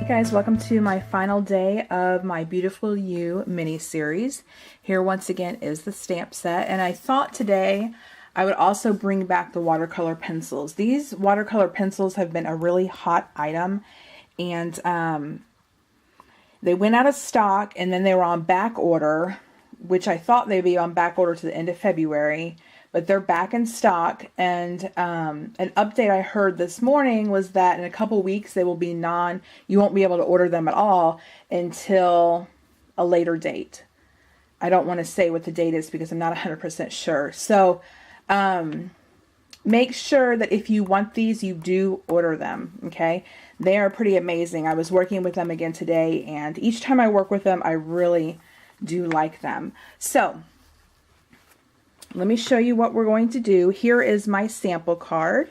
Hey guys, welcome to my final day of my Beautiful You mini series. Here once again is the stamp set, and I thought today I would also bring back the watercolor pencils. These watercolor pencils have been a really hot item, and they went out of stock, and then they were on back order, which I thought they'd be on back order to the end of February, but they're back in stock. And an update I heard this morning was that in a couple weeks they will be you won't be able to order them at all until a later date. I don't want to say what the date is because I'm not 100% sure. So make sure that if you want these, you do order them, okay? They are pretty amazing. I was working with them again today, and each time I work with them, I really do like them. So let me show you what we're going to do. Here is my sample card,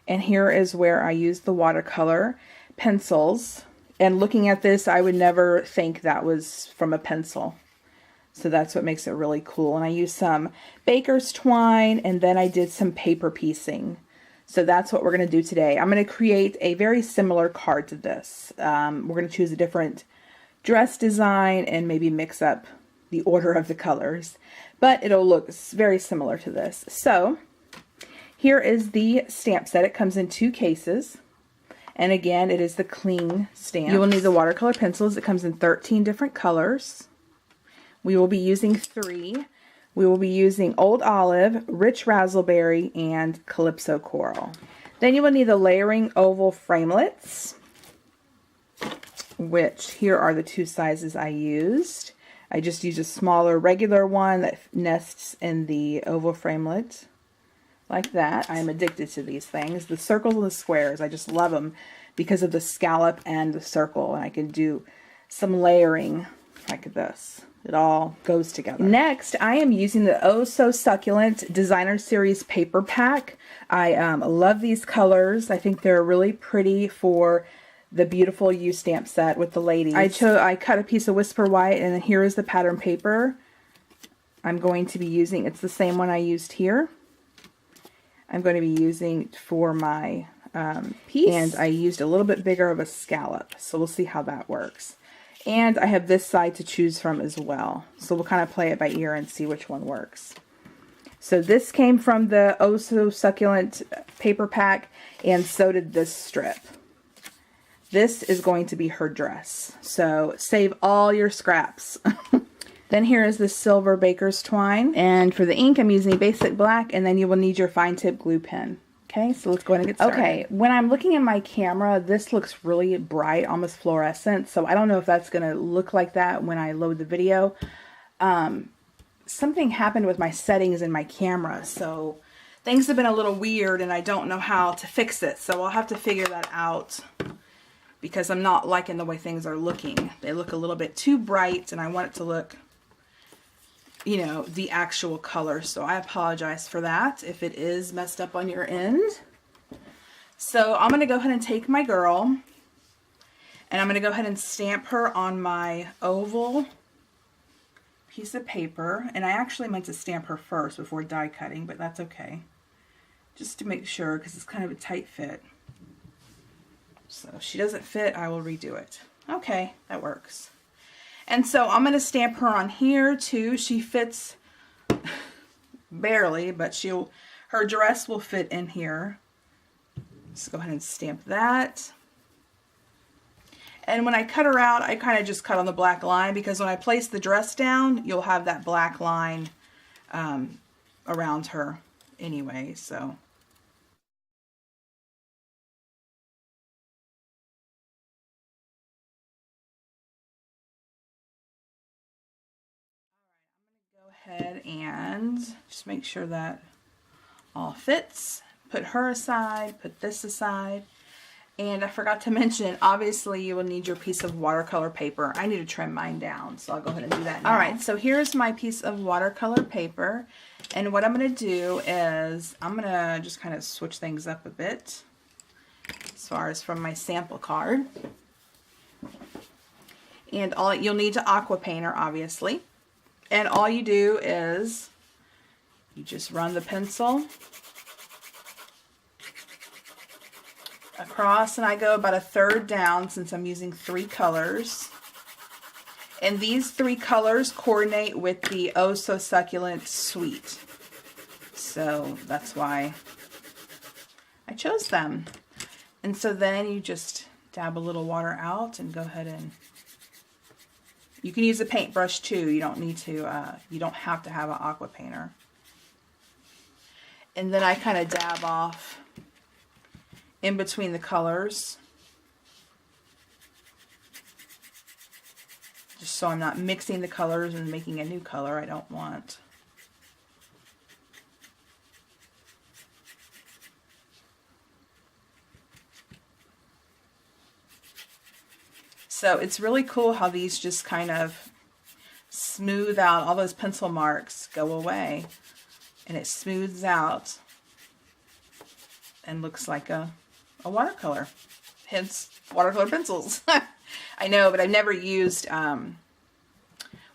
and here is where I use the watercolor pencils. And looking at this, I would never think that was from a pencil. So that's what makes it really cool. And I used some baker's twine, and then I did some paper piecing. So that's what we're going to do today. I'm going to create a very similar card to this. We're going to choose a different dress design and maybe mix up the order of the colors, but it'll look very similar to this. So here is the stamp set. It comes in 2 cases, and again, it is the clean stamp. You will need the watercolor pencils. It comes in 13 different colors. We will be using 3. We will be using Old Olive, Rich Razzleberry, and Calypso Coral. Then you will need the layering oval framelets, which here are the 2 sizes I used. I just used a smaller regular one that nests in the oval framelit like that. I am addicted to these things. The circles and the squares, I just love them because of the scallop and the circle, and I can do some layering like this. It all goes together. Next, I am using the Oh So Succulent Designer Series paper pack. I love these colors. I think they're really pretty for the Beautiful You stamp set with the ladies. I cut a piece of Whisper White, and then here is the pattern paper I'm going to be using. It's the same one I used here. I'm going to be using for my piece, and I used a little bit bigger of a scallop, so we'll see how that works. And I have this side to choose from as well. So we'll kind of play it by ear and see which one works. So this came from the Oh So Succulent paper pack, and so did this strip. This is going to be her dress. So save all your scraps. Then here is the silver baker's twine. And for the ink, I'm using basic black, and then you will need your fine tip glue pen. Okay, so let's go ahead and get started. Okay, when I'm looking at my camera, this looks really bright, almost fluorescent. So I don't know if that's going to look like that when I load the video. Something happened with my settings in my camera, so things have been a little weird, and I don't know how to fix it. So I'll have to figure that out because I'm not liking the way things are looking. They look a little bit too bright, and I want it to look, you know, the actual color. So I apologize for that if it is messed up on your end. So I'm going to go ahead and take my girl, and I'm going to go ahead and stamp her on my oval piece of paper. And I actually meant to stamp her first before die cutting, but that's okay. Just to make sure, because it's kind of a tight fit. So if she doesn't fit, I will redo it. Okay, that works. And so I'm going to stamp her on here too. She fits barely, but her dress will fit in here. Let's go ahead and stamp that. And when I cut her out, I kind of just cut on the black line, because when I place the dress down, you'll have that black line around her anyway. So ahead and just make sure that all fits. Put her aside, put this aside. And I forgot to mention, obviously you will need your piece of watercolor paper. I need to trim mine down, so I'll go ahead and do that now. Alright, so here's my piece of watercolor paper. And what I'm going to do is, I'm going to just kind of switch things up a bit as far as from my sample card. And you'll need to aqua painter, obviously. And all you do is you just run the pencil across, and I go about a third down since I'm using 3 colors. And these 3 colors coordinate with the Oh So Succulent Sweet. So that's why I chose them. And so then you just dab a little water out and go ahead and, you can use a paintbrush too. You don't need to, you don't have to have an aqua painter. And then I kind of dab off in between the colors, just so I'm not mixing the colors and making a new color I don't want. So it's really cool how these just kind of smooth out, all those pencil marks go away, and it smooths out and looks like a watercolor, hence watercolor pencils. I know, but I've never used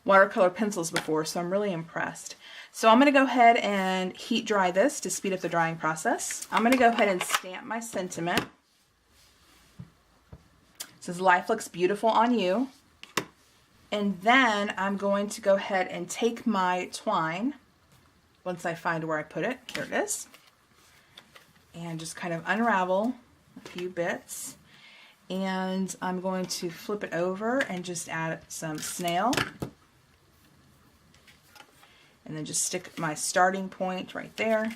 watercolor pencils before, so I'm really impressed. So I'm going to go ahead and heat dry this to speed up the drying process. I'm going to go ahead and stamp my sentiment. It says, "Life looks beautiful on you." And then I'm going to go ahead and take my twine, once I find where I put it, here it is, and just kind of unravel a few bits. And I'm going to flip it over and just add some snail. And then just stick my starting point right there.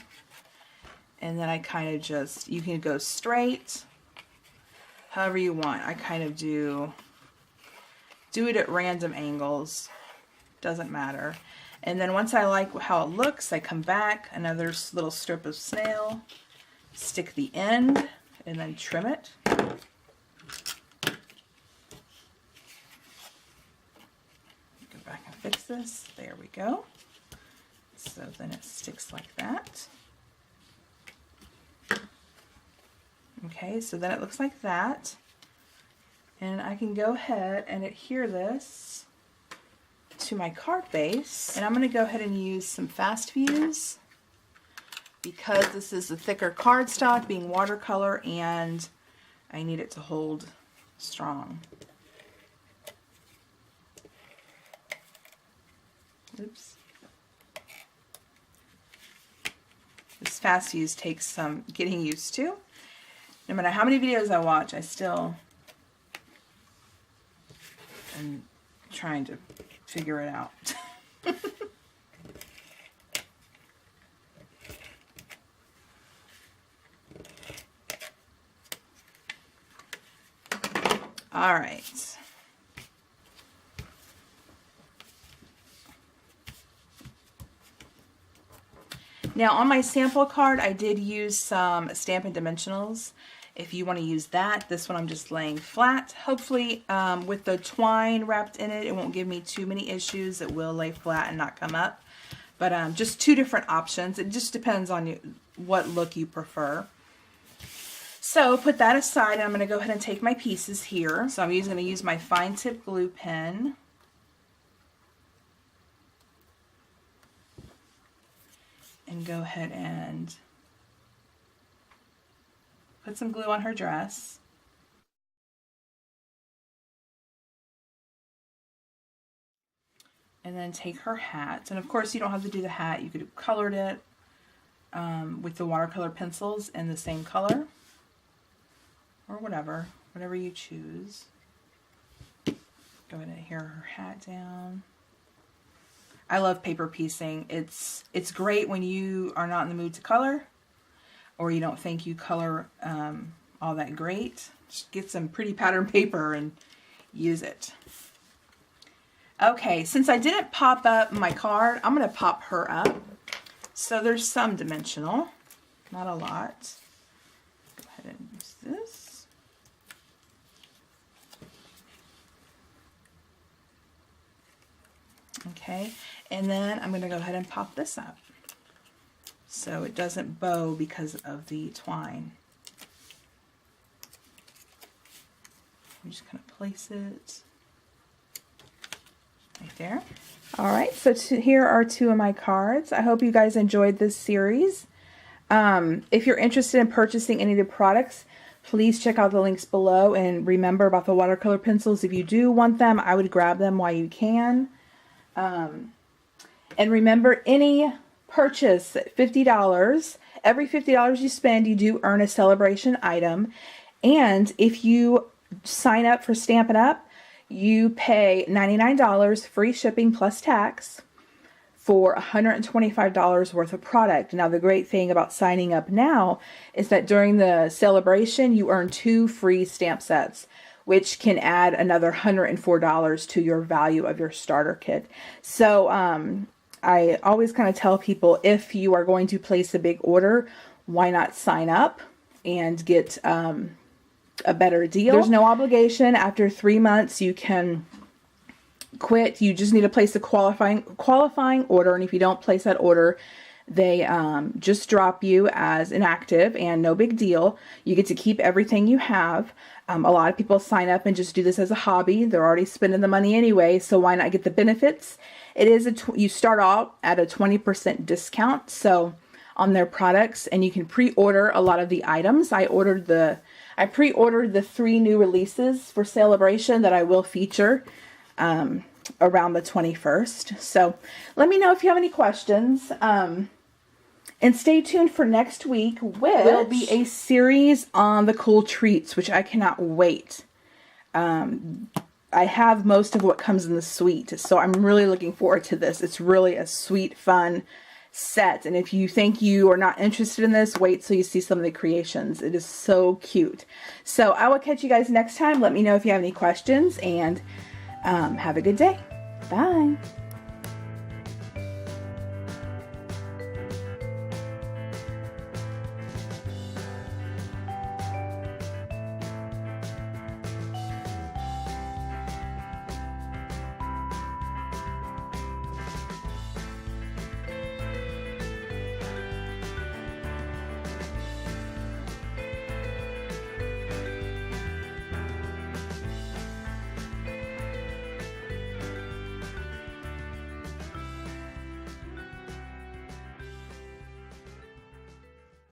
And then I kind of just, you can go straight, however you want. I kind of do it at random angles, doesn't matter. And then once I like how it looks, I come back, another little strip of snail, stick the end, and then trim it. Go back and fix this. There we go. So then it sticks like that. Okay, so then it looks like that. And I can go ahead and adhere this to my card base. And I'm going to go ahead and use some fast fuse because this is a thicker cardstock, being watercolor, and I need it to hold strong. Oops. This fast fuse takes some getting used to. No matter how many videos I watch, I still am trying to figure it out. All right. Now on my sample card, I did use some Stampin' Dimensionals. If you want to use that, this one I'm just laying flat. Hopefully with the twine wrapped in it, it won't give me too many issues. It will lay flat and not come up. But just 2 different options. It just depends on you, what look you prefer. So put that aside, and I'm going to go ahead and take my pieces here. So I'm going to use my fine tip glue pen. And go ahead and put some glue on her dress. And then take her hat. And of course you don't have to do the hat. You could have colored it with the watercolor pencils in the same color. Or whatever you choose. Go ahead and adhere her hat down. I love paper piecing. It's great when you are not in the mood to color, or you don't think you color all that great. Just get some pretty pattern paper and use it. Okay, since I didn't pop up my card, I'm going to pop her up. So there's some dimensional, not a lot. Go ahead and use this. Okay, and then I'm going to go ahead and pop this up so it doesn't bow because of the twine. I'm just going to place it right there. All right, so here are 2 of my cards. I hope you guys enjoyed this series. If you're interested in purchasing any of the products, please check out the links below, and remember about the watercolor pencils. If you do want them, I would grab them while you can. And remember, any purchase $50, every $50 you spend, you do earn a celebration item. And if you sign up for Stampin' Up, you pay $99 free shipping plus tax for $125 worth of product. Now, the great thing about signing up now is that during the celebration, you earn 2 free stamp sets, which can add another $104 to your value of your starter kit. So I always kind of tell people, if you are going to place a big order, why not sign up and get a better deal? There's no obligation. After 3 months, you can quit. You just need to place a qualifying order, and if you don't place that order, they just drop you as inactive, and no big deal. You get to keep everything you have. A lot of people sign up and just do this as a hobby. They're already spending the money anyway, so why not get the benefits? It is you start out at a 20% discount so on their products, and you can pre-order a lot of the items. I pre-ordered the 3 new releases for Celebration that I will feature around the 21st. So let me know if you have any questions. And stay tuned for next week, which will be a series on the cool treats, which I cannot wait. I have most of what comes in the suite, so I'm really looking forward to this. It's really a sweet, fun set. And if you think you are not interested in this, wait till you see some of the creations. It is so cute. So I will catch you guys next time. Let me know if you have any questions, and have a good day. Bye.